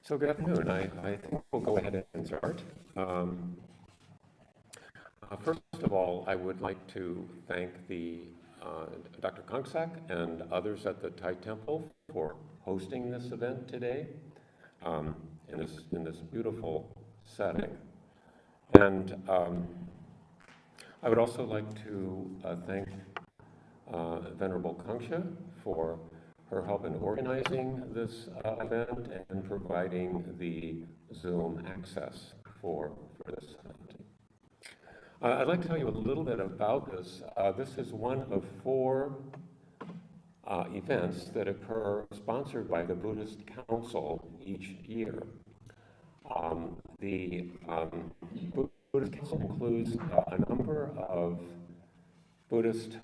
So good afternoon. I think we'll go ahead and start. First of all, I would like to thank Dr. Kongsak and others at the Thai Temple for hosting this event today in this beautiful setting. And I would also like to thank Venerable Kangsha for her help in organizing this event and providing the Zoom access for this event. I'd like to tell you a little bit about this. This is one of 4 events that occur sponsored by the Buddhist Council each year. The Buddhist Council includes a number of Buddhist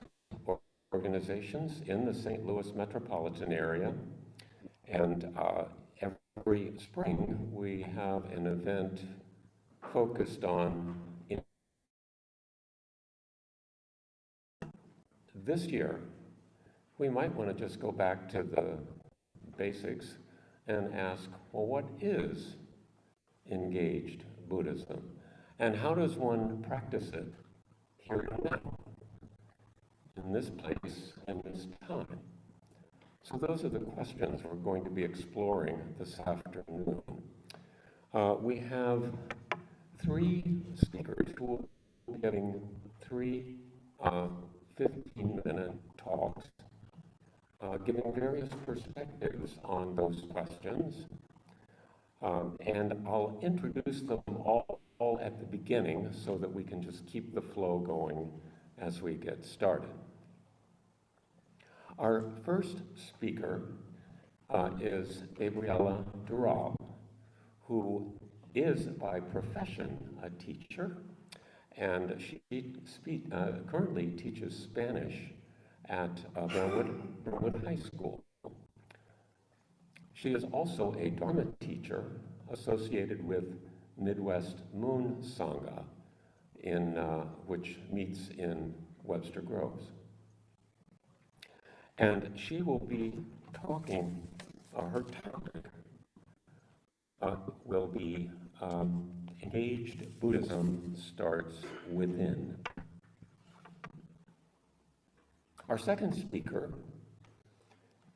organizations in the St. Louis metropolitan area, and every spring we have an event focused on. This year, we might want to just go back to the basics and ask, well, what is engaged Buddhism? And how does one practice it here and now, in this place and this time? So those are the questions we're going to be exploring this afternoon. We have 3 speakers who will be giving 3 15-minute talks, giving various perspectives on those questions. And I'll introduce them all at the beginning so that we can just keep the flow going as we get started. Our first speaker is Gabriela Dural, who is by profession a teacher, and she currently teaches Spanish at Brentwood High School. She is also a Dharma teacher associated with Midwest Moon Sangha, which meets in Webster Groves. And she will be talking, her topic will be Engaged Buddhism Starts Within. Our second speaker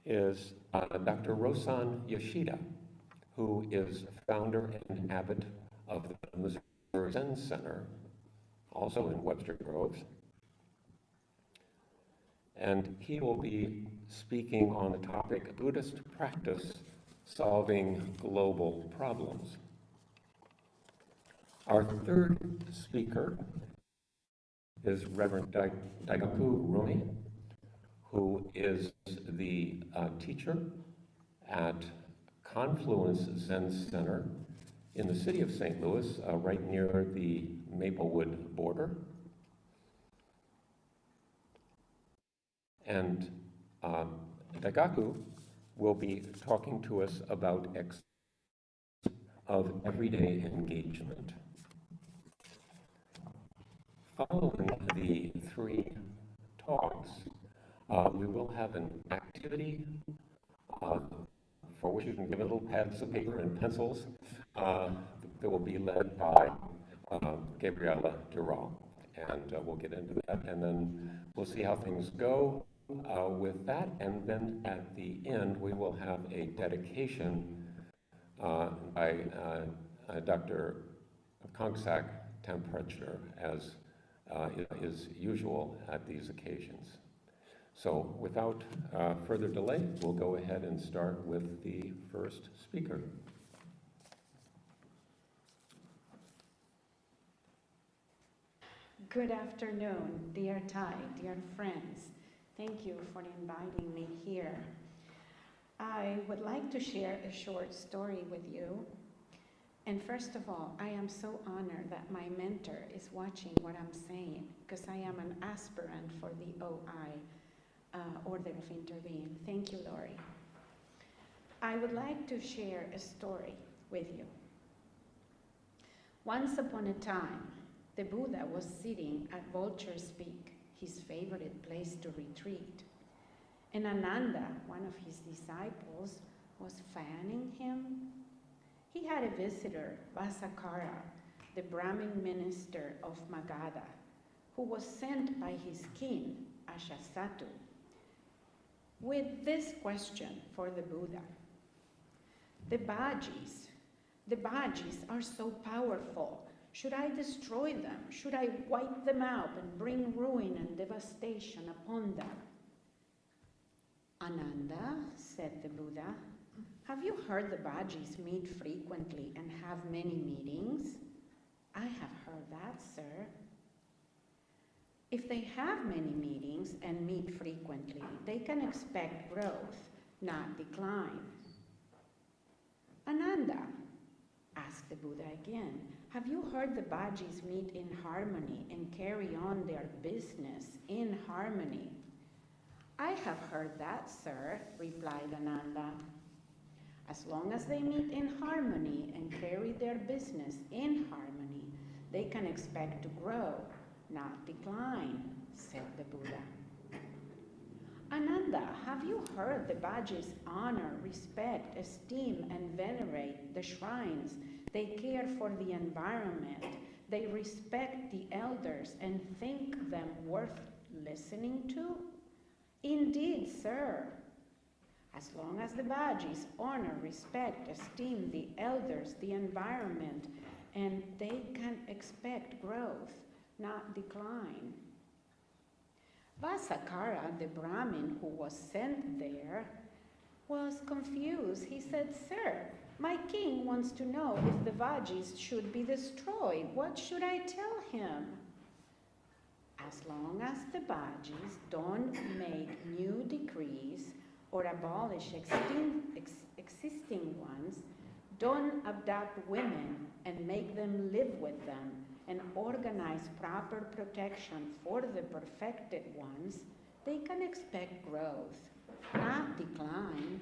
is Dr. Rosan Yoshida, who is founder and abbot of the Missouri Zen Center, also in Webster Groves. And he will be speaking on the topic Buddhist practice solving global problems. Our third speaker is Reverend Daigaku Rumi, who is the teacher at Confluence Zen Center in the city of St. Louis, right near the Maplewood border. And Daigaku will be talking to us about of everyday engagement. Following the 3 talks, we will have an activity for which you can give little pads of paper and pencils that will be led by Gabriela Dural. And we'll get into that, and then we'll see how things go with that. And then at the end, we will have a dedication by Dr. Kongsak Temperature, as is usual at these occasions. So without further delay, we'll go ahead and start with the first speaker. Good afternoon, dear Thai, dear friends. Thank you for inviting me here. I would like to share a short story with you. And first of all, I am so honored that my mentor is watching what I'm saying, because I am an aspirant for the OI, Order of Interbeing. Thank you, Lori. I would like to share a story with you. Once upon a time, the Buddha was sitting at Vulture's Peak, his favorite place to retreat. And Ananda, one of his disciples, was fanning him He had a visitor, Vasakara, the Brahmin minister of Magadha, who was sent by his king, Ashasatu, with this question for the Buddha. The Bhajis are so powerful. Should I destroy them? Should I wipe them out and bring ruin and devastation upon them? Ananda, said the Buddha, have you heard the Bhajis meet frequently and have many meetings? I have heard that, sir. If they have many meetings and meet frequently, they can expect growth, not decline. Ananda, asked the Buddha again, have you heard the Bhajis meet in harmony and carry on their business in harmony? I have heard that, sir, replied Ananda. As long as they meet in harmony and carry their business in harmony, they can expect to grow, not decline, said the Buddha. Ananda, have you heard the Bhajis honor, respect, esteem, and venerate the shrines? They care for the environment. They respect the elders and think them worth listening to? Indeed, sir. As long as the Bhajis honor, respect, esteem the elders, the environment, and they can expect growth, not decline. Vasakara, the Brahmin who was sent there, was confused. He said, sir, my king wants to know if the Bhajis should be destroyed. What should I tell him? As long as the Bhajis don't make new decrees or abolish existing ones, don't abduct women and make them live with them, and organize proper protection for the perfected ones, they can expect growth, not decline.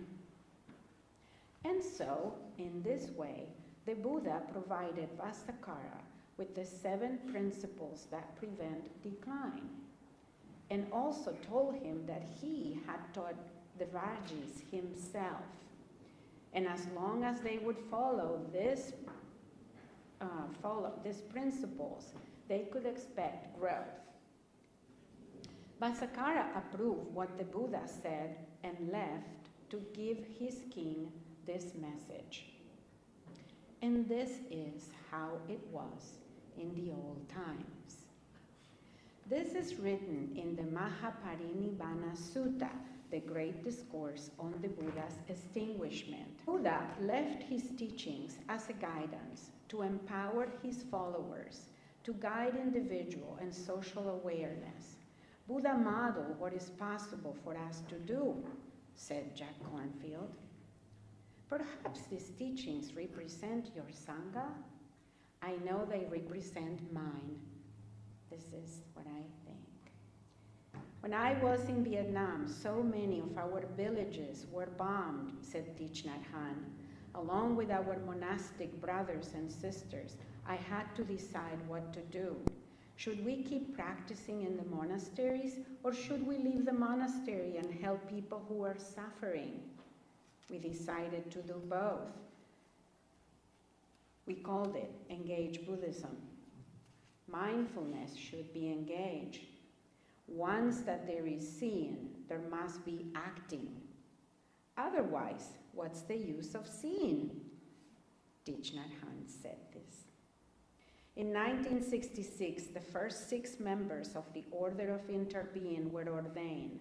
And so, in this way, the Buddha provided Vasakara with the 7 principles that prevent decline, and also told him that he had taught the Vajis himself. And as long as they would follow these principles, they could expect growth. Vasakara approved what the Buddha said and left to give his king this message. And this is how it was in the old times. This is written in the Mahaparinibbana Sutta, the great discourse on the Buddha's extinguishment. Buddha left his teachings as a guidance to empower his followers, to guide individual and social awareness. Buddha modeled what is possible for us to do, said Jack Cornfield. Perhaps these teachings represent your Sangha? I know they represent mine. This is what I think. When I was in Vietnam, so many of our villages were bombed, said Thich Nhat Hanh. Along with our monastic brothers and sisters, I had to decide what to do. Should we keep practicing in the monasteries, or should we leave the monastery and help people who are suffering? We decided to do both. We called it Engaged Buddhism. Mindfulness should be engaged. Once that there is seeing, there must be acting. Otherwise, what's the use of seeing? Thich Nhat Hanh said this. In 1966, the first 6 members of the Order of Interbeing were ordained.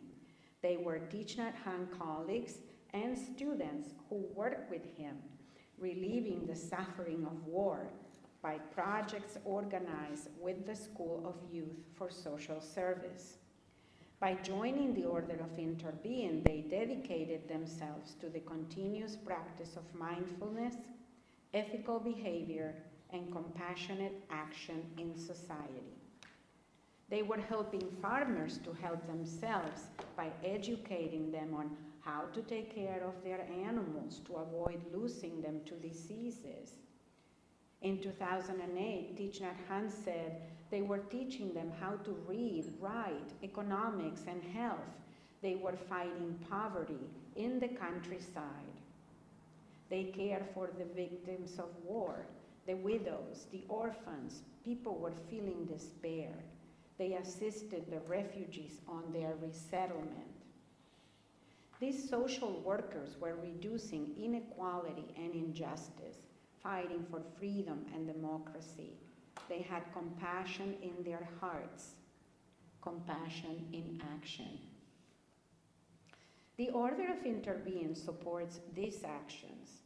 They were Thich Nhat Hanh colleagues and students who worked with him, relieving the suffering of war by projects organized with the School of Youth for Social Service. By joining the Order of Interbeing, they dedicated themselves to the continuous practice of mindfulness, ethical behavior, and compassionate action in society. They were helping farmers to help themselves by educating them on how to take care of their animals to avoid losing them to diseases. In 2008, Thich Nhat Hanh said they were teaching them how to read, write, economics, and health. They were fighting poverty in the countryside. They cared for the victims of war, the widows, the orphans. People were feeling despair. They assisted the refugees on their resettlement. These social workers were reducing inequality and injustice, fighting for freedom and democracy. They had compassion in their hearts, compassion in action. The Order of Interbeing supports these actions.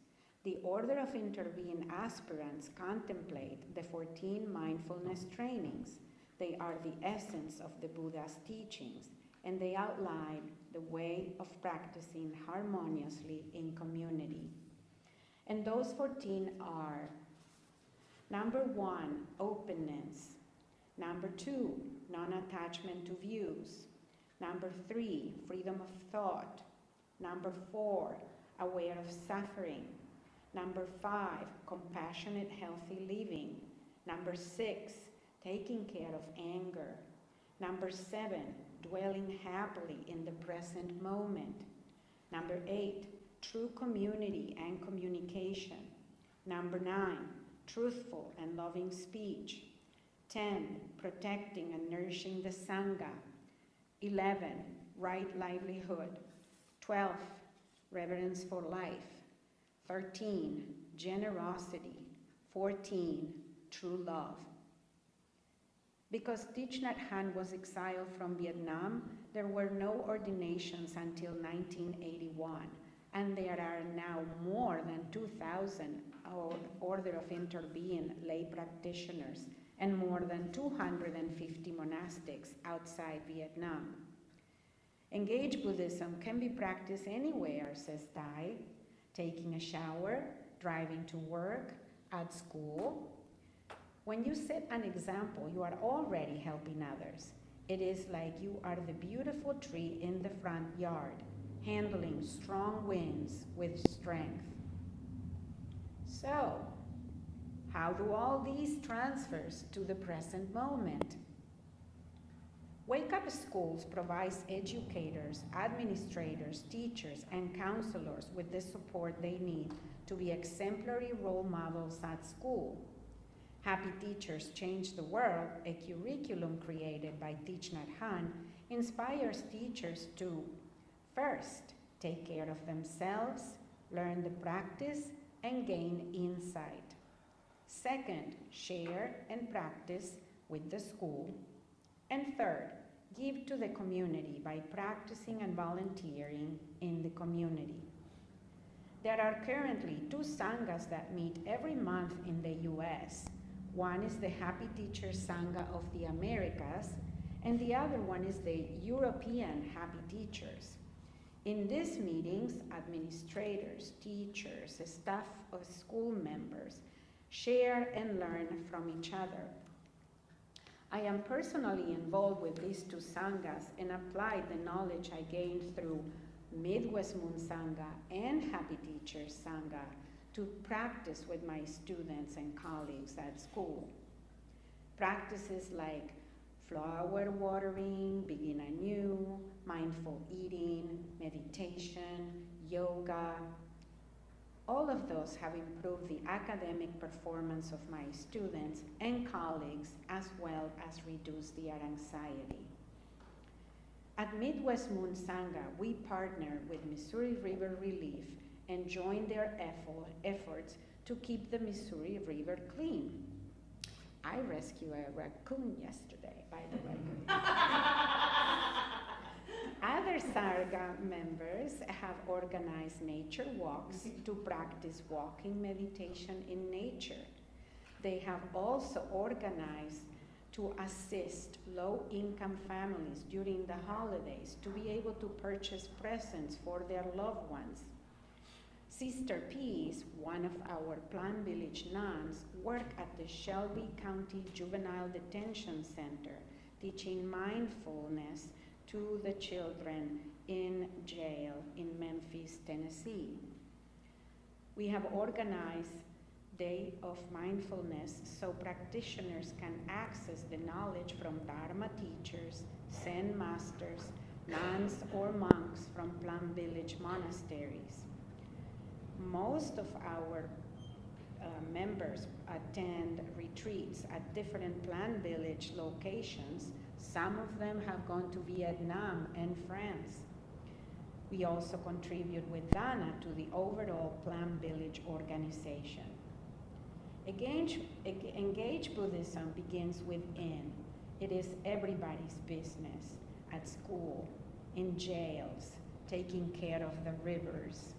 The Order of Interbeing aspirants contemplate the 14 mindfulness trainings. They are the essence of the Buddha's teachings, and they outline the way of practicing harmoniously in community. And those 14 are: number 1, openness. Number 2, non-attachment to views. Number 3, freedom of thought. Number 4, aware of suffering. Number 5, compassionate, healthy living. Number 6, taking care of anger. Number 7, dwelling happily in the present moment. Number 8, true community and communication. Number 9, truthful and loving speech. 10, protecting and nourishing the Sangha. 11, right livelihood. 12, reverence for life. 13, generosity. 14, true love. Because Thich Nhat Hanh was exiled from Vietnam, there were no ordinations until 1981, and there are now more than 2,000 Order of Interbeing lay practitioners and more than 250 monastics outside Vietnam. Engaged Buddhism can be practiced anywhere, says Thai, taking a shower, driving to work, at school. When you set an example, you are already helping others. It is like you are the beautiful tree in the front yard, handling strong winds with strength. So, how do all these transfers to the present moment? Wake Up Schools provides educators, administrators, teachers, and counselors with the support they need to be exemplary role models at school. Happy Teachers Change the World, a curriculum created by Thich Nhat Hanh, inspires teachers to, first, take care of themselves, learn the practice, and gain insight. Second, share and practice with the school. And third, give to the community by practicing and volunteering in the community. There are currently 2 sanghas that meet every month in the US. One is the Happy Teachers Sangha of the Americas, and the other one is the European Happy Teachers. In these meetings, administrators, teachers, staff of school members share and learn from each other. I am personally involved with these 2 sanghas and apply the knowledge I gained through Midwest Moon Sangha and Happy Teachers Sangha to practice with my students and colleagues at school. Practices like flower watering, begin anew, mindful eating, meditation, yoga, all of those have improved the academic performance of my students and colleagues, as well as reduced their anxiety. At Midwest Moon Sangha, we partner with Missouri River Relief and join their efforts to keep the Missouri River clean. I rescued a raccoon yesterday, by the way. Other Sangha members have organized nature walks to practice walking meditation in nature. They have also organized to assist low-income families during the holidays to be able to purchase presents for their loved ones. Sister Peace, one of our Plant Village nuns, work at the Shelby County Juvenile Detention Center, teaching mindfulness to the children in jail in Memphis, Tennessee. We have organized Day of Mindfulness so practitioners can access the knowledge from Dharma teachers, Zen masters, nuns or monks from Plum Village monasteries. Most of our members attend retreats at different plant village locations. Some of them have gone to Vietnam and France. We also contribute with Dana to the overall plant village organization. Engaged Buddhism begins within. It is everybody's business, at school, in jails, taking care of the rivers.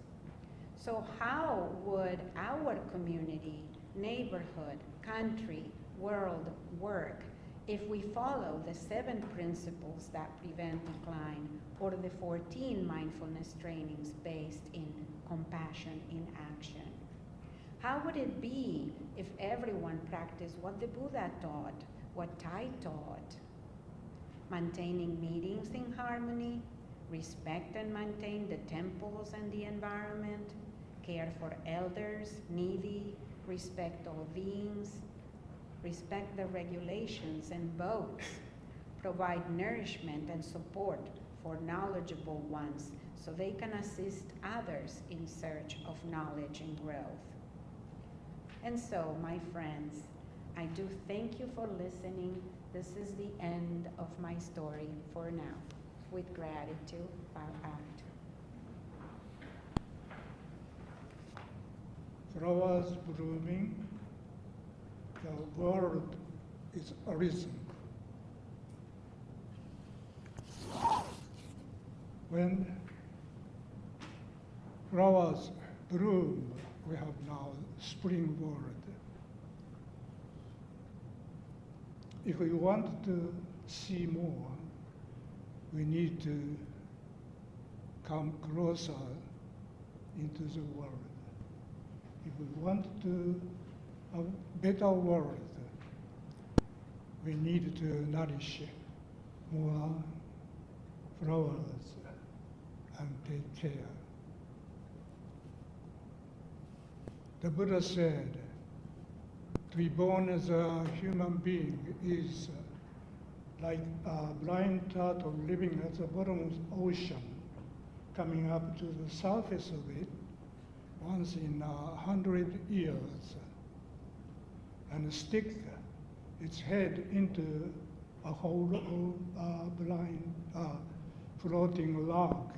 So how would our community, neighborhood, country, world work if we follow the 7 principles that prevent decline or the 14 mindfulness trainings based in compassion in action? How would it be if everyone practiced what the Buddha taught, what Tai taught? Maintaining meetings in harmony, respect and maintain the temples and the environment, care for elders, needy, respect all beings, respect the regulations and votes, provide nourishment and support for knowledgeable ones so they can assist others in search of knowledge and growth. And so, my friends, I do thank you for listening. This is the end of my story for now. With gratitude, bow out. Flowers blooming, the world is arisen. When flowers bloom, we have now spring world. If we want to see more, we need to come closer into the world. If we want to have a better world, we need to nourish more flowers and take care. The Buddha said, to be born as a human being is like a blind turtle living at the bottom of the ocean, coming up to the surface of it once in 100 years, and stick its head into a hole of blind floating log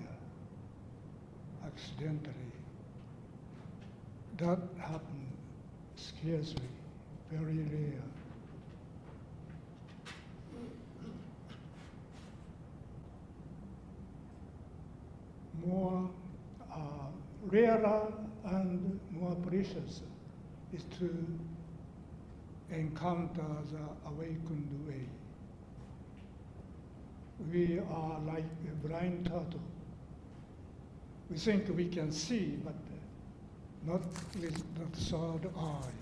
accidentally. That happened scarcely, very rare. More rarer and more precious is to encounter the awakened way. We are like a blind turtle. We think we can see, but not with the third eye.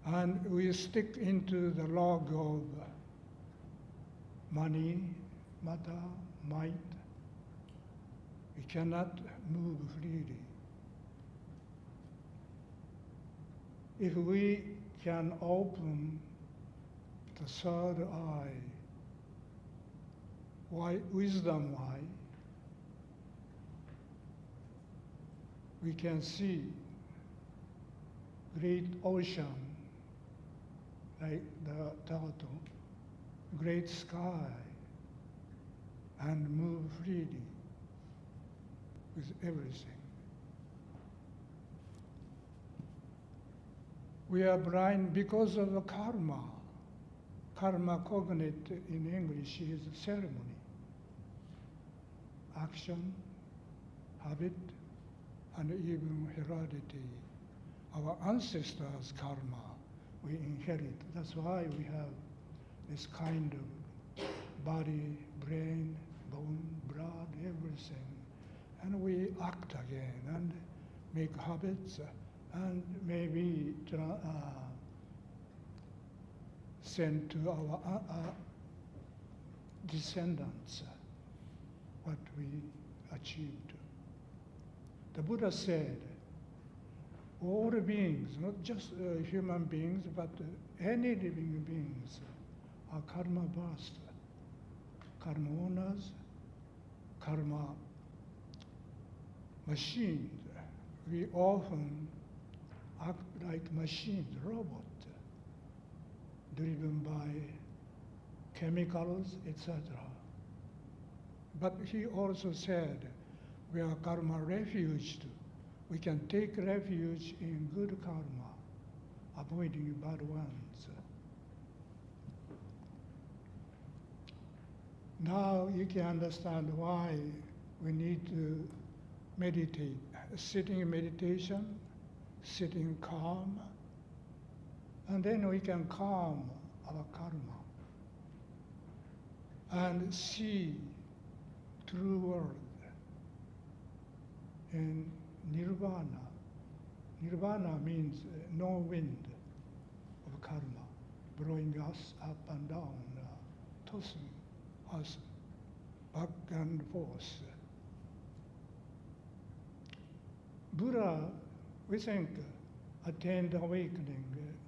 And we stick into the log of money, matter, might. We cannot move freely. If we can open the third eye, wisdom eye, we can see great ocean like the turtle, great sky, and move freely with everything. We are blind because of the karma. Karma cognate in English is ceremony, action, habit, and even heredity. Our ancestors' karma we inherit. That's why we have this kind of body, brain, bone, blood, everything. And we act again and make habits and maybe send to our descendants what we achieved. The Buddha said, all beings, not just human beings, but any living beings are karma based, karma owners, karma machines. We often act like machines, robots, driven by chemicals, etc. But he also said, we are karma refuged. We can take refuge in good karma, avoiding bad ones. Now you can understand why we need to meditate. Sitting in meditation, sitting calm, and then we can calm our karma and see true world in nirvana. Nirvana means no wind of karma, blowing us up and down, tossing us back and forth. Buddha, we think, attained awakening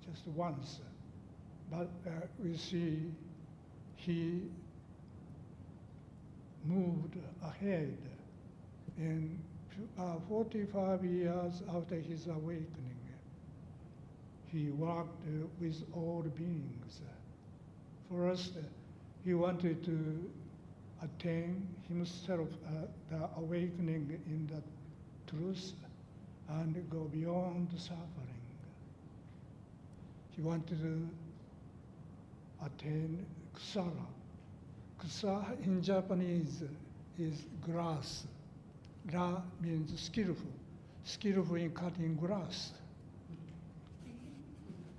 just once, but we see he moved ahead in 45 years after his awakening. He worked with all beings. First, he wanted to attain himself the awakening in the truth and go beyond suffering. He wanted to attain ksara. Ksara in Japanese is grass. Ra means skillful, skillful in cutting grass.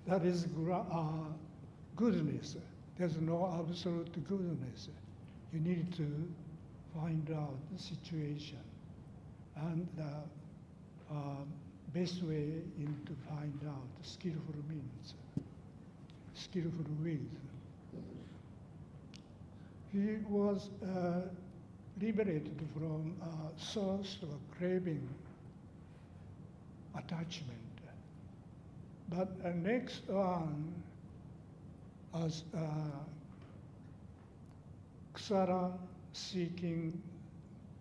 That is goodness. There's no absolute goodness. You need to find out the situation and the best way in to find out skillful means, skillful ways. He was liberated from source of craving, attachment. But next one, as Ksara Seeking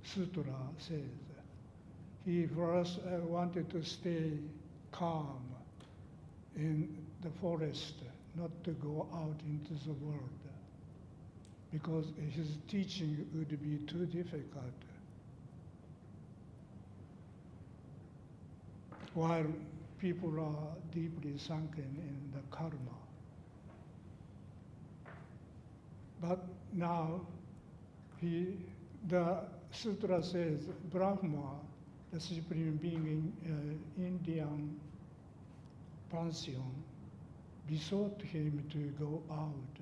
Sutra says, he first wanted to stay calm in the forest, not to go out into the world, because his teaching would be too difficult. While people are deeply sunken in the karma. But now, the sutra says, Brahma, the Supreme Being in Indian pantheon, besought him to go out.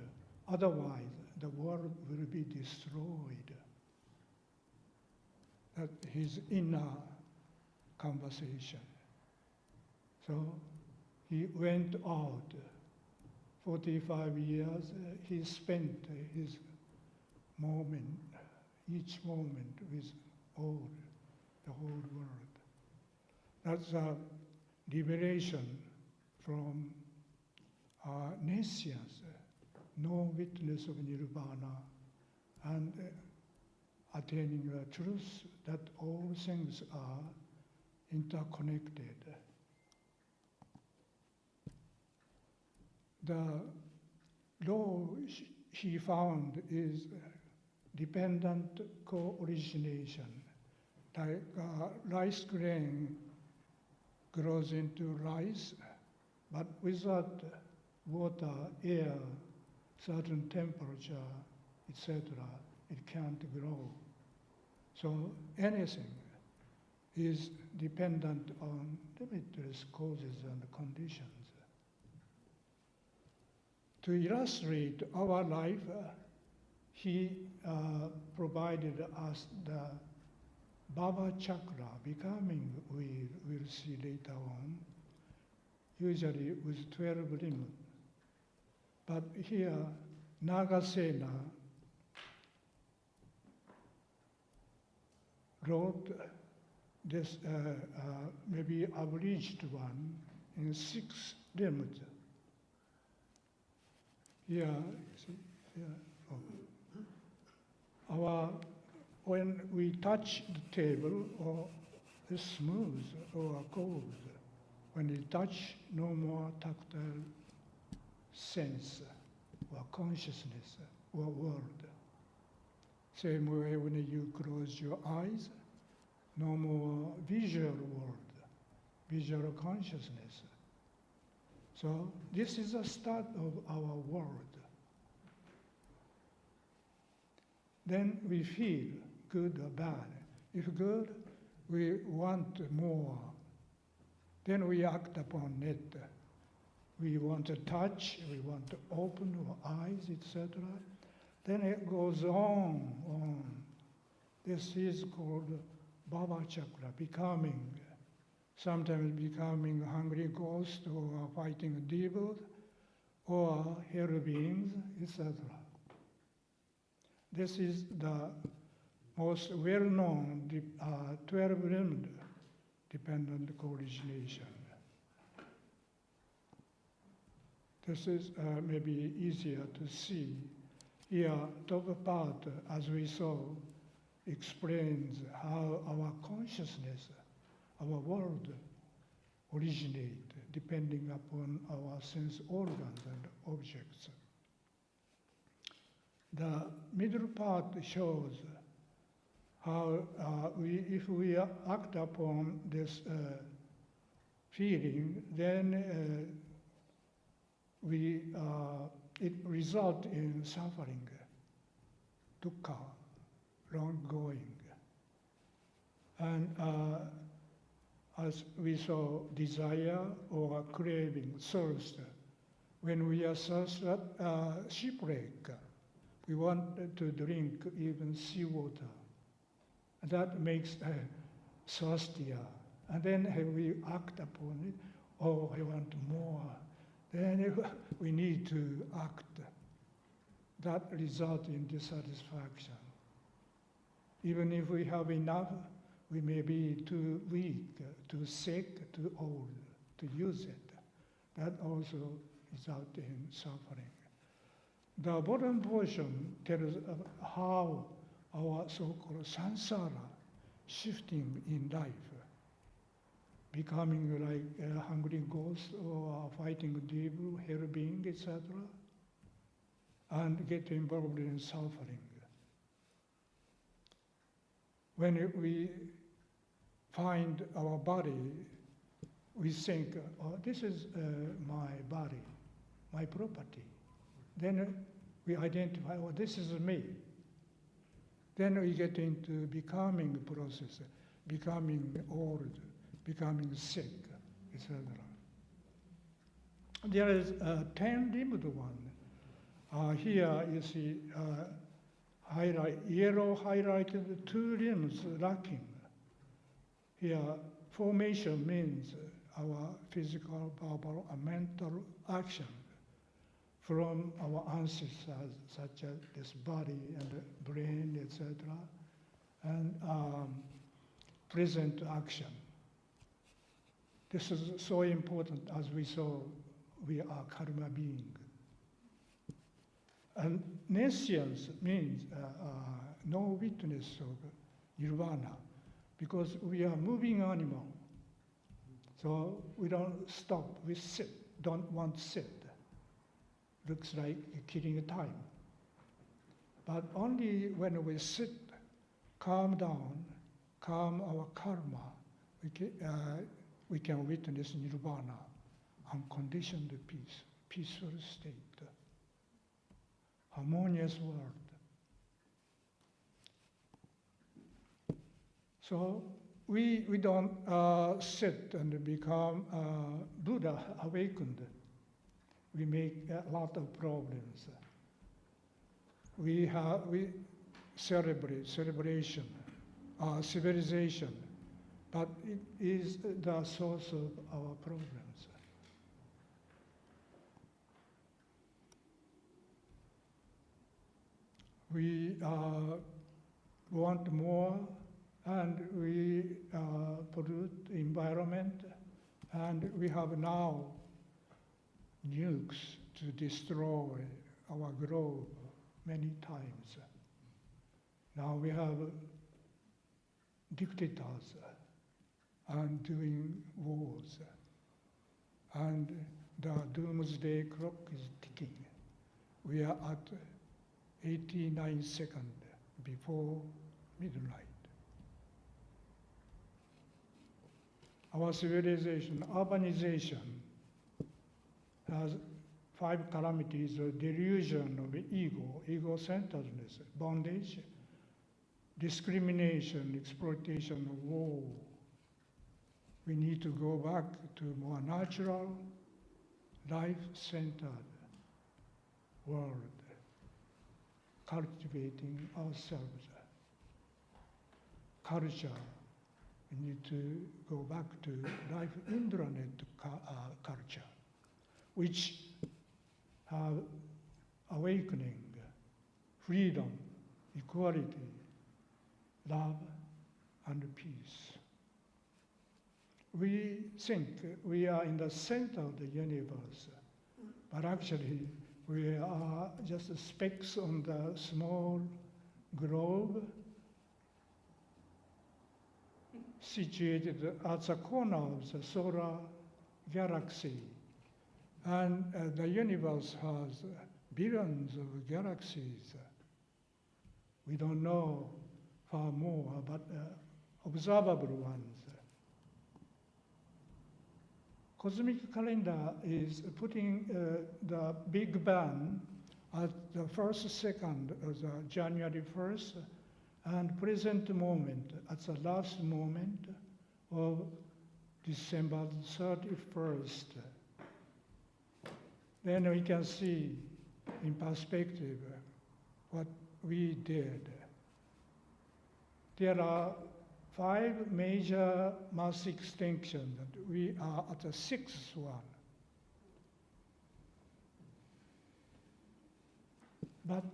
Otherwise, the world will be destroyed. That his inner conversation. So he went out. 45 years, he spent his moment, each moment with all, the whole world. That's a liberation from nescience, no witness of nirvana, and attaining the truth that all things are interconnected. The law he found is dependent co-origination. Like rice grain grows into rice, but without water, air, certain temperature, etc., it can't grow. So anything is dependent on limitless causes and conditions. To illustrate our life, he provided us the Baba Chakra, becoming, we'll see later on, usually with 12 limbs. But here, Nagasena wrote this maybe abridged one in 6 limbs. Here, see, here. Oh. Our when we touch the table, or it's smooth or cold. When we touch, no more tactile sense or consciousness or world. Same way when you close your eyes, no more visual world, visual consciousness. So this is the start of our world. Then we feel good or bad. If good, we want more. Then we act upon it. We want to touch, we want to open our eyes, etc. Then it goes on. This is called Bhava Chakra, becoming. Sometimes becoming hungry ghost or fighting devil or hell beings, etc. This is the most well-known 12-limbed dependent co-origination. This is maybe easier to see. Here, top part, as we saw, explains how our consciousness, our world, originate depending upon our sense organs and objects. The middle part shows how if we act upon this feeling, then it results in suffering, dukkha, long-going. And as we saw, desire or craving, thirst. When we are thirsty, shipwreck, we want to drink even seawater. That makes thirstier. And then we act upon it, oh, I want more. Then we need to act. That results in dissatisfaction. Even if we have enough, we may be too weak, too sick, too old to use it. That also results in suffering. The bottom portion tells how our so-called samsara shifting in life, becoming like a hungry ghost or fighting devil, hell being, etc., and get involved in suffering. When we find our body, we think, oh, this is my body, my property. Then we identify, oh, this is me. Then we get into becoming process, becoming old, becoming sick, etc. There is a 10-limbed one. Here you see yellow highlighted 2 limbs lacking. Here, formation means our physical, verbal, and mental action from our ancestors, such as this body and brain, etc., and present action. This is so important. As we saw, we are karma being. And nescience means no witness of nirvana, because we are moving animal. So we don't stop, we sit, don't want to sit. Looks like killing time. But only when we sit, calm down, calm our karma, we can witness nirvana, unconditioned peace, peaceful state, harmonious world. So we don't sit and become Buddha awakened. We make a lot of problems. We celebrate celebration, civilization, but it is the source of our problems. We want more, and we pollute the environment, and we have now nukes to destroy our globe many times. Now we have dictators and doing wars, and the doomsday clock is ticking. We are at 89 seconds before midnight. Our civilization, urbanization, has 5 calamities: delusion of ego, ego-centeredness, bondage, discrimination, exploitation, war. We need to go back to more natural, life-centered world, cultivating ourselves. Culture, we need to go back to life intranet culture, which have awakening, freedom, equality, love, and peace. We think we are in the center of the universe, but actually we are just specks on the small globe situated at the corner of the solar galaxy. And the universe has billions of galaxies. We don't know far more, but observable ones. Cosmic calendar is putting the Big Bang at the first second of the January 1st, and present moment at the last moment of December 31st. Then we can see in perspective what we did. There are 5 major mass extinctions, and we are at the 6th one. But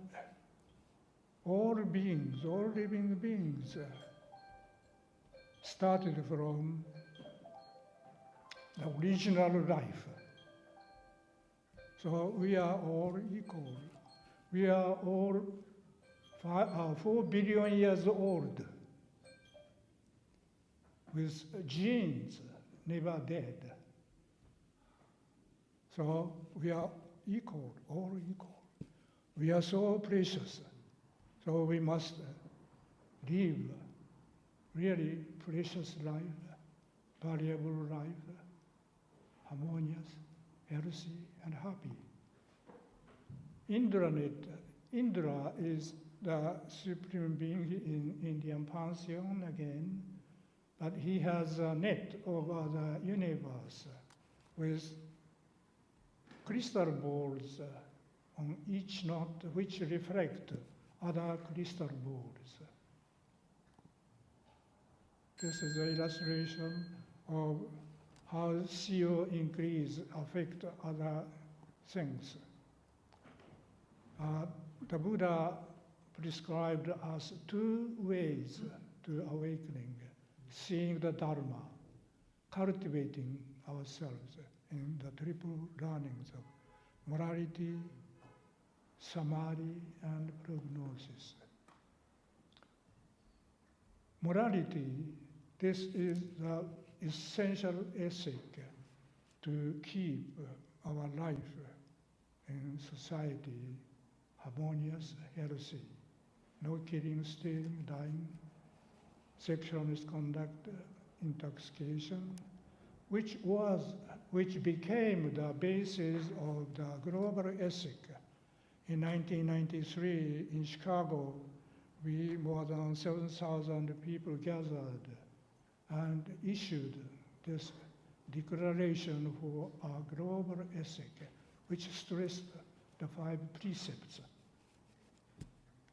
all beings, all living beings, started from the original life. So we are all equal. We are all 4 billion years old, with genes never dead. So we are equal, all equal. We are so precious. So we must live really precious life, valuable life, harmonious, healthy, and happy. Indra is the supreme being in Indian pantheon again, but he has a net over the universe with crystal balls on each knot which reflect other crystal balls. This is an illustration of how CO increase affect other things. The Buddha prescribed us 2 ways to awakening: seeing the Dharma, cultivating ourselves in the triple learnings of morality, samadhi, and prognosis. Morality, this is the essential ethic to keep our life in society harmonious, healthy. No killing, stealing, dying, sexual misconduct, intoxication, which became the basis of the global ethic. In 1993 in Chicago, more than 7,000 people gathered and issued this declaration for our global ethic, which stressed the 5 precepts: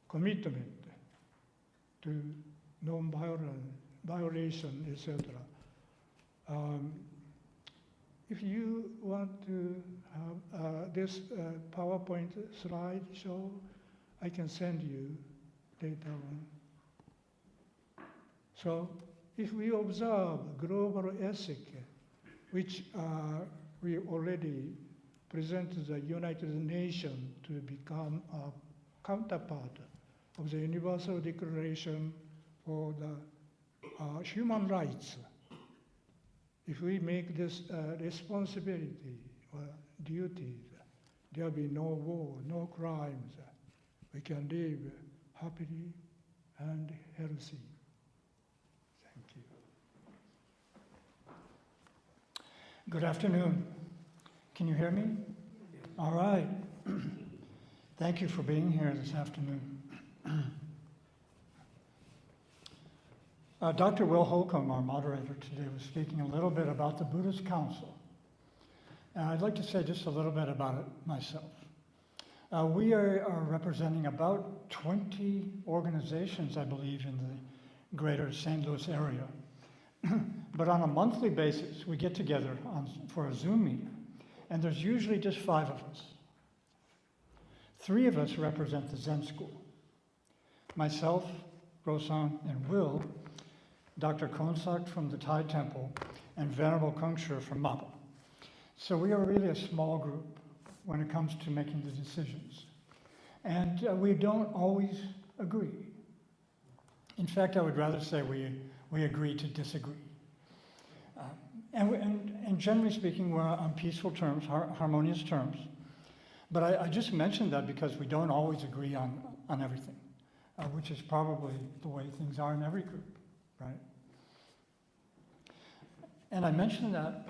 commitment to non-violation, etc. If you want to have this PowerPoint slide show, I can send you later on. So if we observe global ethic, which we already presented the United Nations to become a counterpart of the Universal Declaration for the human rights. If we make this responsibility or duty, there'll be no war, no crimes. We can live happily and healthy. Thank you. Good afternoon. Can you hear me? All right. Thank you for being here this afternoon. Dr. Will Holcomb, our moderator today, was speaking a little bit about the Buddhist Council. And I'd like to say just a little bit about it myself. We are representing about 20 organizations, I believe, in the greater St. Louis area. But on a monthly basis, we get together for a Zoom meeting, and there's usually just 5 of us. 3 of us represent the Zen school. Myself, Rosang, and Will, Dr. Konsak from the Thai Temple, and Venerable Kungsher from Mapa. So we are really a small group when it comes to making the decisions. And we don't always agree. In fact, I would rather say we agree to disagree. And generally speaking, we're on peaceful terms, harmonious terms. But I just mentioned that because we don't always agree on everything, which is probably the way things are in every group, right? And I mentioned that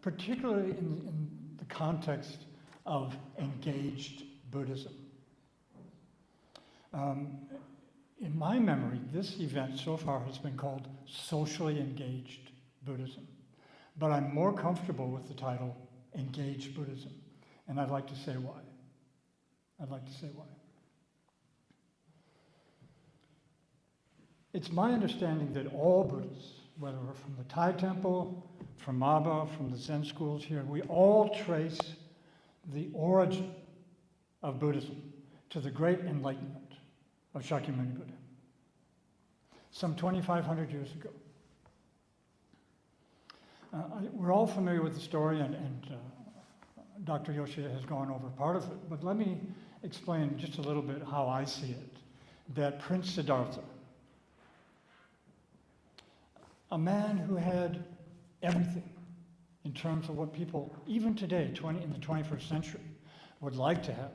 particularly in the context of engaged Buddhism. In my memory, this event so far has been called socially engaged Buddhism. But I'm more comfortable with the title Engaged Buddhism. And I'd like to say why. It's my understanding that all Buddhists, whether we're from the Thai Temple, from Maba, from the Zen schools here, we all trace the origin of Buddhism to the great enlightenment of Shakyamuni Buddha, some 2,500 years ago. We're all familiar with the story, and Dr. Yoshida has gone over part of it, but let me explain just a little bit how I see it. That Prince Siddhartha, a man who had everything in terms of what people, even today, in the 21st century, would like to have: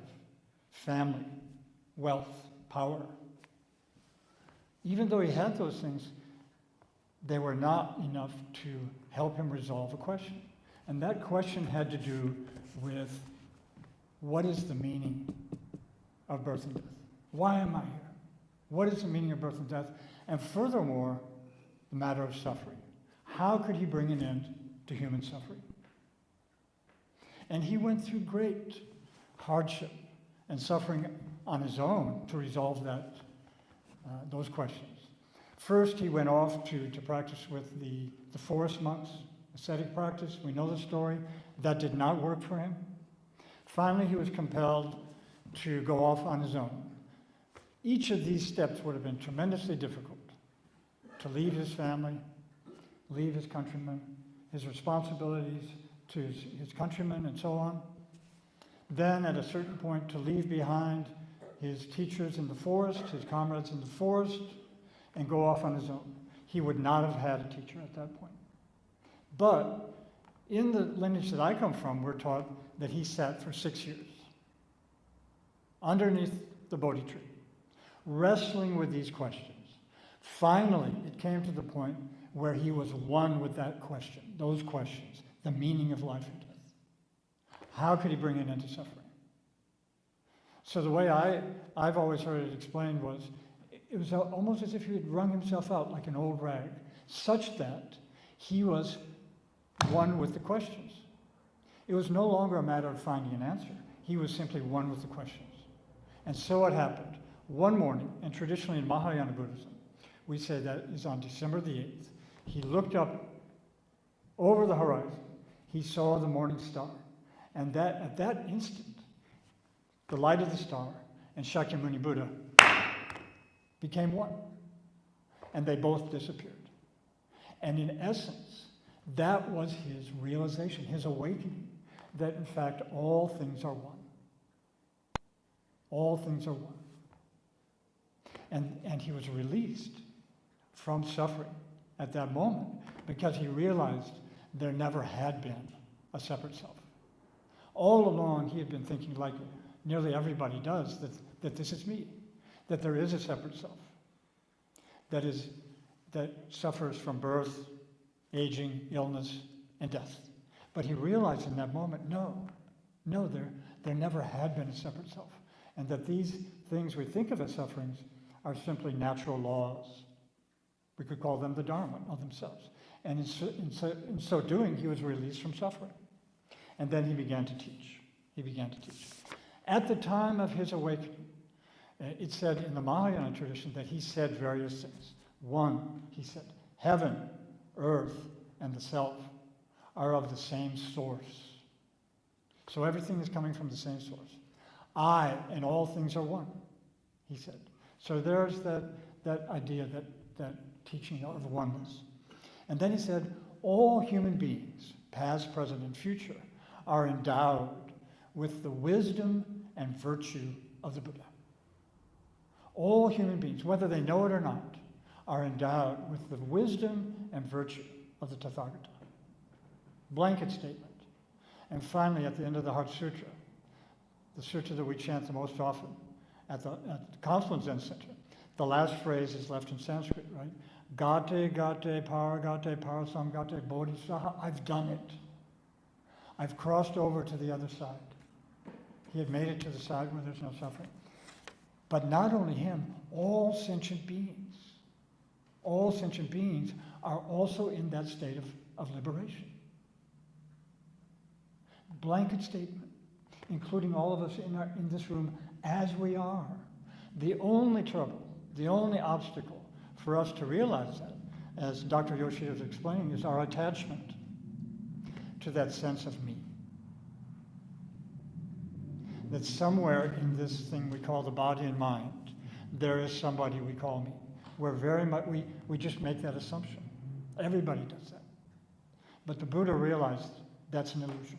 family, wealth, power. Even though he had those things, they were not enough to help him resolve a question. And that question had to do with, what is the meaning of birth and death? Why am I here? What is the meaning of birth and death? And furthermore, the matter of suffering. How could he bring an end to human suffering? And he went through great hardship and suffering on his own to resolve those questions. First, he went off to practice with the forest monks, ascetic practice. We know the story. That did not work for him. Finally, he was compelled to go off on his own. Each of these steps would have been tremendously difficult. To leave his family, leave his countrymen, his responsibilities to his countrymen, and so on. Then, at a certain point, to leave behind his teachers in the forest, his comrades in the forest, and go off on his own. He would not have had a teacher at that point. But in the lineage that I come from, we're taught that he sat for 6 years underneath the Bodhi tree, wrestling with these questions. Finally, it came to the point where he was one with that question, those questions, the meaning of life and death. How could he bring an end to suffering? So the way I've always heard it explained was, it was almost as if he had wrung himself out like an old rag, such that he was one with the questions. It was no longer a matter of finding an answer. He was simply one with the questions. And so it happened. One morning, and traditionally in Mahayana Buddhism, we say that is on December the 8th, he looked up over the horizon. He saw the morning star. And at that instant, the light of the star and Shakyamuni Buddha became one. And they both disappeared. And in essence, that was his realization, his awakening, that in fact all things are one. All things are one. And he was released from suffering at that moment because he realized there never had been a separate self. All along, he had been thinking, like nearly everybody does, that this is me, that there is a separate self, that suffers from birth, aging, illness, and death. But he realized in that moment, no, there never had been a separate self, and that these things we think of as sufferings are simply natural laws. We could call them the Dharma of themselves. And in so doing, he was released from suffering. And then he began to teach. At the time of his awakening, it's said in the Mahayana tradition that he said various things. One, he said, heaven, earth, and the self are of the same source. So everything is coming from the same source. I and all things are one, he said. So there's that idea, that teaching of oneness. And then he said, all human beings, past, present, and future, are endowed with the wisdom and virtue of the Buddha. All human beings, whether they know it or not, are endowed with the wisdom and virtue of the Tathagata. Blanket statement. And finally, at the end of the Heart Sutra, the sutra that we chant the most often at the Confluence Zen Center, the last phrase is left in Sanskrit, right? Gate, gate, paragate, parasamgate, bodhisattva. I've done it. I've crossed over to the other side. He had made it to the side where there's no suffering. But not only him, all sentient beings are also in that state of liberation. Blanket statement, including all of us in this room as we are. The only trouble, the only obstacle for us to realize that, as Dr. Yoshida was explaining, is our attachment to that sense of me. That somewhere in this thing we call the body and mind, there is somebody we call me. We're very much, we just make that assumption. Everybody does that. But the Buddha realized that's an illusion.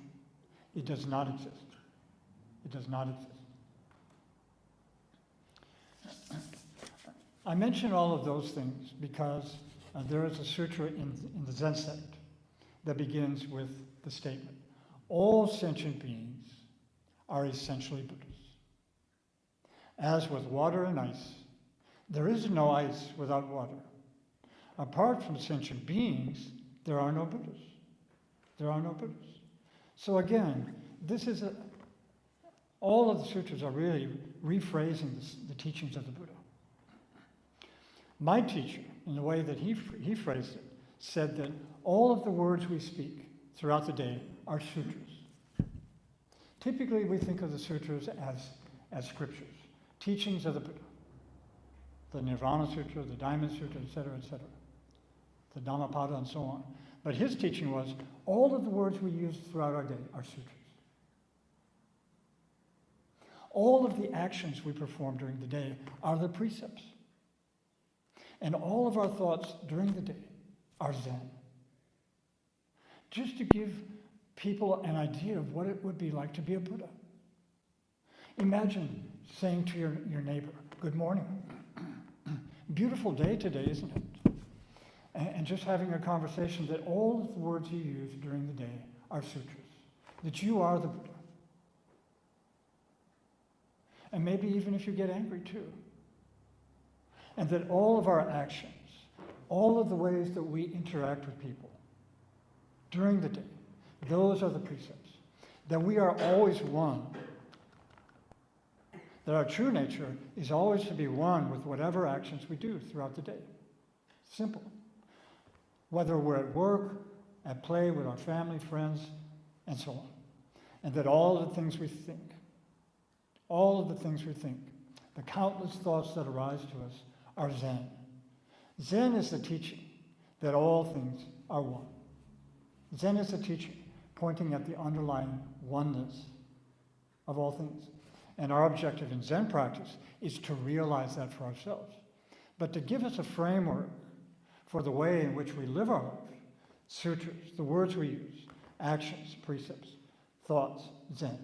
It does not exist. It does not exist. I mention all of those things because there is a sutra in the Zen sect that begins with the statement, all sentient beings are essentially Buddhas. As with water and ice, there is no ice without water. Apart from sentient beings, there are no Buddhas. There are no Buddhas. So again, this is all of the sutras are really rephrasing the teachings of the Buddha. My teacher, in the way that he phrased it, said that all of the words we speak throughout the day are sutras. Typically, we think of the sutras as scriptures, teachings of the Buddha. The Nirvana Sutra, the Diamond Sutra, etc., the Dhammapada, and so on. But his teaching was all of the words we use throughout our day are sutras. All of the actions we perform during the day are the precepts. And all of our thoughts during the day are Zen. Just to give people an idea of what it would be like to be a Buddha. Imagine saying to your neighbor, good morning. Beautiful day today, isn't it? And just having a conversation that all of the words you use during the day are sutras. That you are the Buddha. And maybe even if you get angry too. And that all of our actions, all of the ways that we interact with people during the day, those are the precepts. That we are always one. That our true nature is always to be one with whatever actions we do throughout the day. Simple. Whether we're at work, at play with our family, friends, and so on. And that all of the things we think, the countless thoughts that arise to us, are Zen. Zen is the teaching that all things are one. Zen is the teaching pointing at the underlying oneness of all things. And our objective in Zen practice is to realize that for ourselves. But to give us a framework for the way in which we live our life, sutras, the words we use, actions, precepts, thoughts, Zen.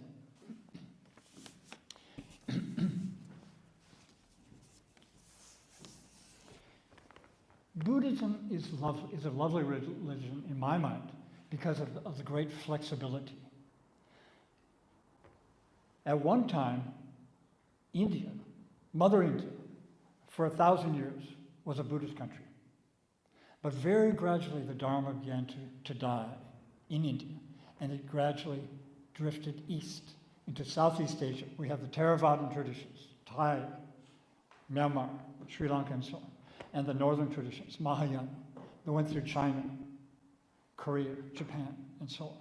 Buddhism is a lovely religion in my mind because of the great flexibility. At one time, India, Mother India, for 1,000 years, was a Buddhist country. But very gradually the Dharma began to die in India, and it gradually drifted east into Southeast Asia. We have the Theravadan traditions, Thai, Myanmar, Sri Lanka, and so on, and the northern traditions, Mahayana, that went through China, Korea, Japan, and so on.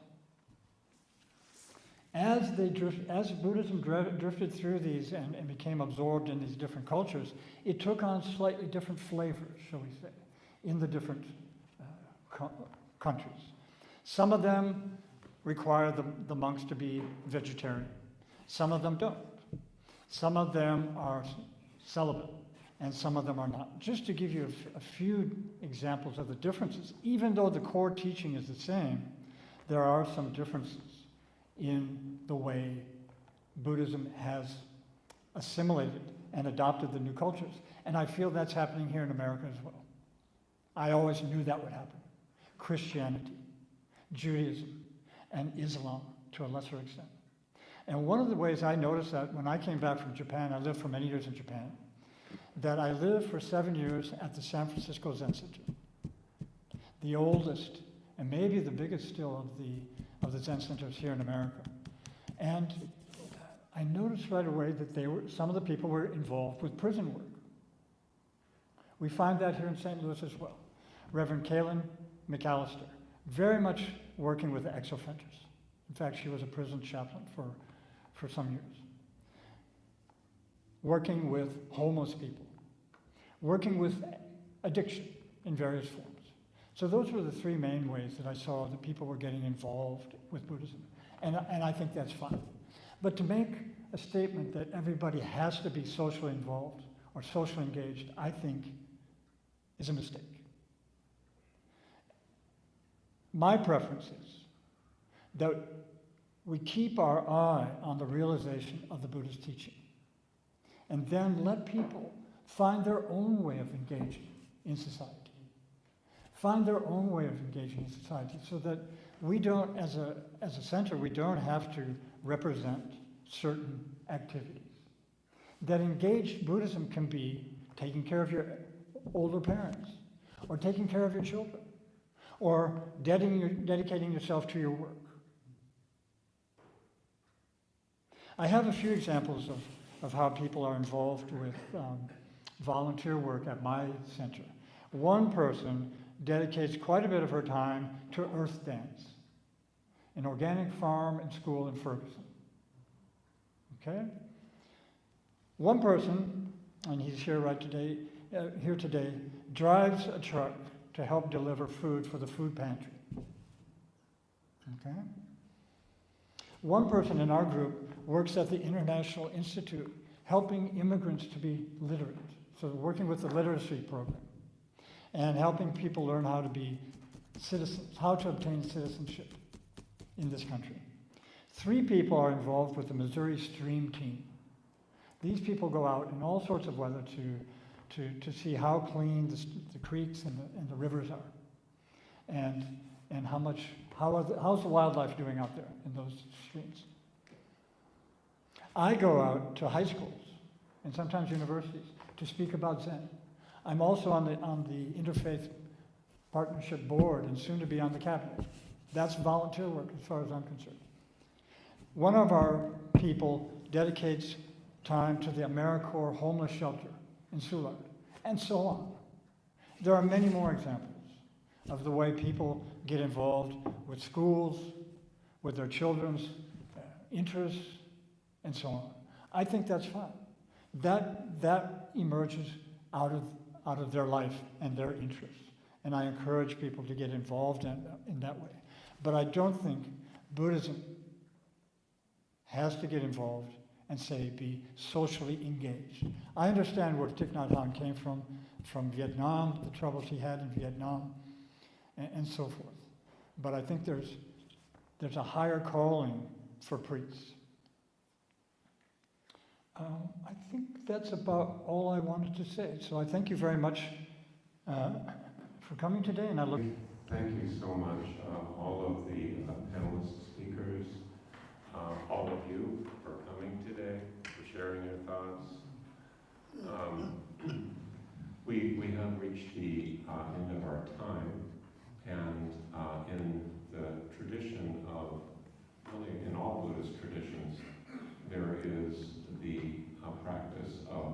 As Buddhism drifted through these and became absorbed in these different cultures, it took on slightly different flavors, shall we say, in the different countries. Some of them require the monks to be vegetarian. Some of them don't. Some of them are celibate, and some of them are not. Just to give you a few examples of the differences, even though the core teaching is the same, there are some differences in the way Buddhism has assimilated and adopted the new cultures. And I feel that's happening here in America as well. I always knew that would happen. Christianity, Judaism, and Islam to a lesser extent. And one of the ways I noticed that when I came back from Japan, I lived for many years in Japan, that I lived for 7 years at the San Francisco Zen Center, the oldest and maybe the biggest still of the Zen centers here in America. And I noticed right away that some of the people were involved with prison work. We find that here in St. Louis as well. Reverend Kaylin McAllister, very much working with the ex-offenders. In fact, she was a prison chaplain for some years. Working with homeless people. Working with addiction in various forms. So those were the three main ways that I saw that people were getting involved with Buddhism. And I think that's fine. But to make a statement that everybody has to be socially involved or socially engaged, I think is a mistake. My preference is that we keep our eye on the realization of the Buddhist teaching and then let people find their own way of engaging in society. Find their own way of engaging in society so that we don't, as a center, we don't have to represent certain activities. That engaged Buddhism can be taking care of your older parents, or taking care of your children, or dedicating yourself to your work. I have a few examples of how people are involved with volunteer work at my center. One person dedicates quite a bit of her time to Earth Dance, an organic farm and school in Ferguson. Okay? One person, and he's here today, drives a truck to help deliver food for the food pantry. Okay? One person in our group works at the International Institute helping immigrants to be literate, so working with the literacy program and helping people learn how to be citizens, how to obtain citizenship in this country. 3 people are involved with the Missouri Stream Team. These people go out in all sorts of weather to see how clean the creeks and the rivers are, and how's the wildlife doing out there in those streams. I go out to high schools and sometimes universities to speak about Zen. I'm also on the Interfaith Partnership Board and soon to be on the cabinet. That's volunteer work as far as I'm concerned. One of our people dedicates time to the AmeriCorps homeless shelter in Soulard, and so on. There are many more examples of the way people get involved with schools, with their children's interests, and so on. I think that's fine. That emerges out of their life and their interests. And I encourage people to get involved in that way. But I don't think Buddhism has to get involved and say be socially engaged. I understand where Thich Nhat Hanh came from Vietnam, the troubles he had in Vietnam, and so forth. But I think there's a higher calling for priests. I think that's about all I wanted to say. So I thank you very much for coming today, and I look. Thank you so much, all of the panelist speakers, all of you for coming today, for sharing your thoughts. We have reached the end of our time, and in the tradition of, really in all Buddhist traditions, there is the practice of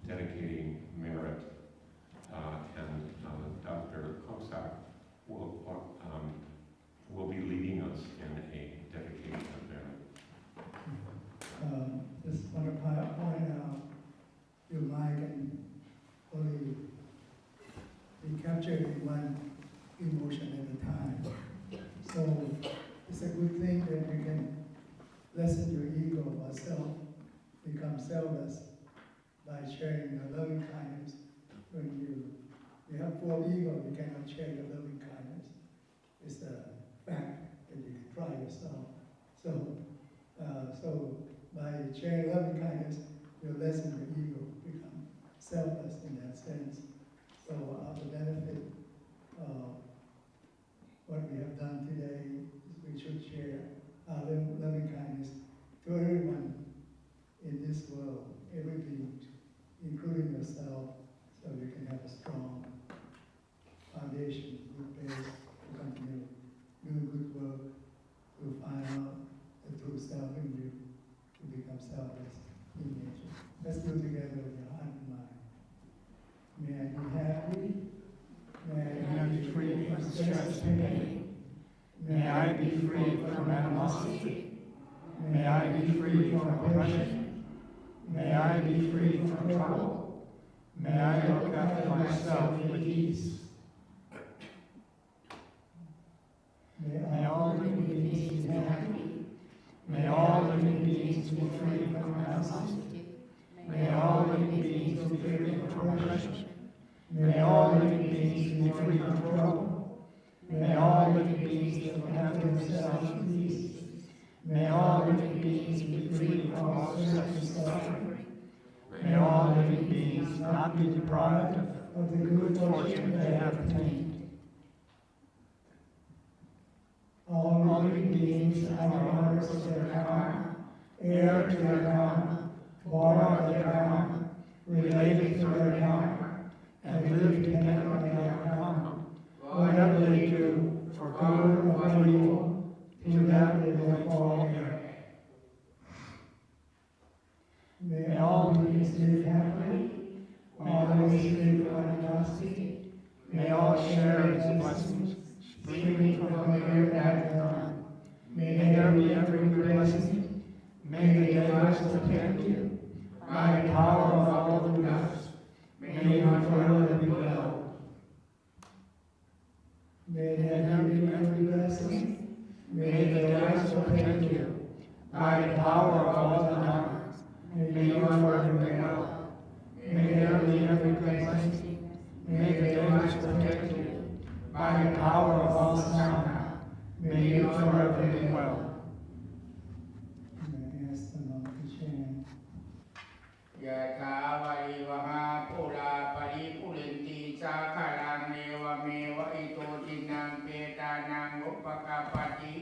dedicating merit, and Dr. Koksak will be leading us in a dedication of merit. Just want to point out, your mind can only be captured in one emotion at a time. So it's a good thing that you can lessen your ego or self, become selfless by sharing your loving kindness. When you have full ego, you cannot share your loving kindness. It's a fact that you can try yourself. So by sharing loving kindness, you lessen your ego, become selfless in that sense. So the benefit of what we have done today is we should share our loving kindness to everyone in this world, every being, including yourself, so you can have a strong foundation, good base to continue doing good work, to find out the true self in you, to become selfless in nature. Let's do it together with your heart and mind. May I be happy. May I be free from stress and pain. May I be free from animosity. May I be free from oppression. May I be free from trouble. May I look after myself with ease. May all living beings be happy. May all living beings be free from animosity. May all living beings be free from oppression. May all living beings be free from trouble. May all living beings look after themselves with ease. May all living beings be free from all stress and suffering. May all living beings not be deprived of the good fortune they have attained. All living beings are owners of their karma, heir to their karma, born of their karma, related to their karma, and live dependent on their karma. Whatever they do, for good or for evil, to that they will fall heir. May all beings live happily, always free from animosity. May all share its blessings, springing from the mere Adonai. May there be every good blessing. May the devas protect you. By the power of all the Buddhas, may you forever be well. May there be every blessing. May the devas protect you. By the power of all the Dhammas, may you forever be well. May there be every blessing. May the devas protect you. By the power of all the Sangha, may you forever be well. Yatha varivaha pura paripurinti sakhalang neva meva ito tinang petanang upakapati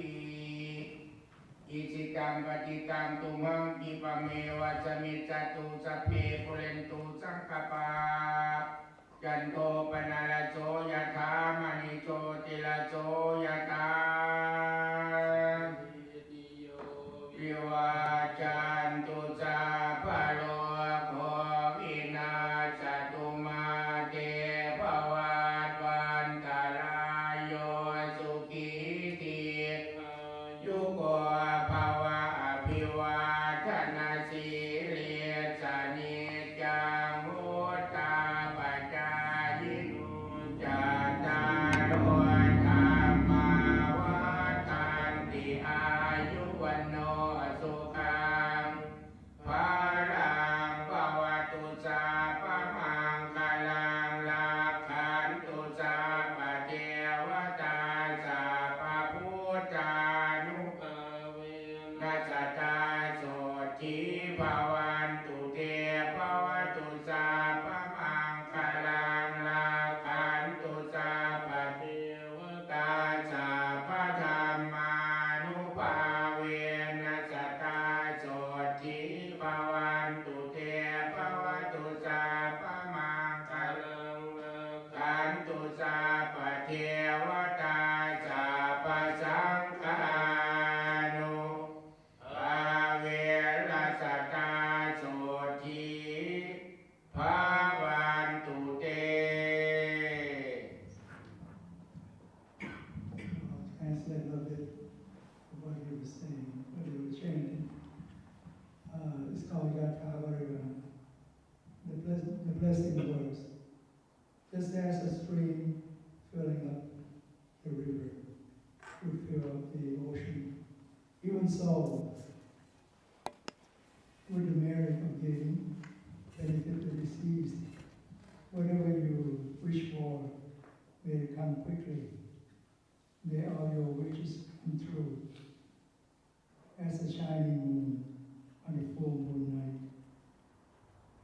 Icitang patitang tumang dipameva samitatu sape purentu sakapa Janto panalaco yatha manico tilaco yatha Diwa jantu sapalo Jata as a stream filling up the river, would fill up the ocean. Even so, with the merit of giving, benefit the deceased, whatever you wish for may come quickly. May all your wishes come true. As a shining moon on a full moon night,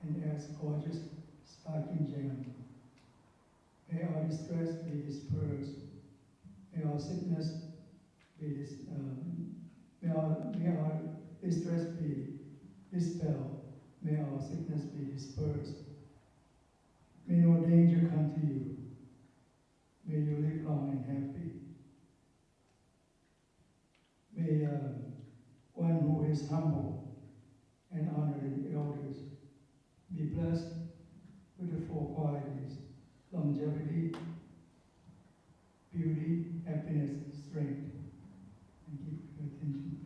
and as gorgeous sparkling gem, may our distress be dispersed. May our sickness be may our distress be dispelled. May our sickness be dispersed. May no danger come to you. May you live long and happy. May one who is humble and honoring elders be blessed with the four qualities: longevity, beauty, happiness, strength. Thank you for your attention.